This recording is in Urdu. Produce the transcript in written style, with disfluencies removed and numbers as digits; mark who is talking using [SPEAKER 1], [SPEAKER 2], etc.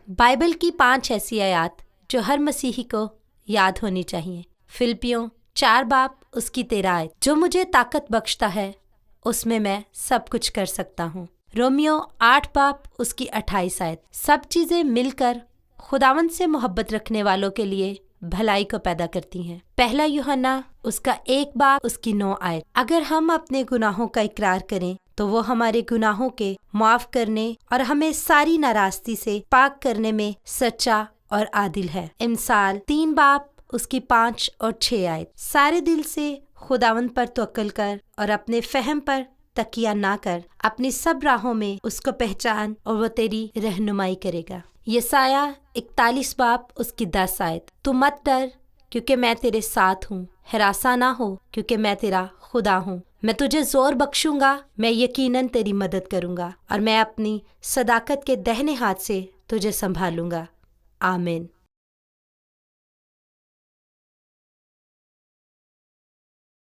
[SPEAKER 1] بائبل کی 5 ایسی آیات جو ہر مسیحی کو یاد ہونی چاہیے۔ فلپیوں 4 باب اس کی 13 آیت، جو مجھے طاقت بخشتا ہے اس میں سب کچھ کر سکتا ہوں۔ رومیو 8 باب اس کی 28 آیت، سب چیزیں مل کر خداوند سے محبت رکھنے والوں کے لیے بھلائی کو پیدا کرتی ہیں۔ پہلا یوحنا اس کا 1 باب اس کی 9 آیت، اگر ہم اپنے گناہوں کا اقرار کریں تو وہ ہمارے گناہوں کے معاف کرنے اور ہمیں ساری ناراستی سے پاک کرنے میں سچا اور عادل ہے۔ امثال 3 باب اس کی 5 اور 6 آیت، سارے دل سے خداوند پر توکل کر اور اپنے فہم پر تکیہ نہ کر، اپنی سب راہوں میں اس کو پہچان اور وہ تیری رہنمائی کرے گا۔ یسایہ 41 باب اس کی 10 آیت، تو مت ڈر کیونکہ میں تیرے ساتھ ہوں، ہراساں نہ ہو کیونکہ میں تیرا خدا ہوں، میں تجھے زور بخشوں گا، میں یقیناً تیری مدد کروں گا اور میں اپنی صداقت کے دہنے ہاتھ سے تجھے سنبھالوں گا۔ آمین۔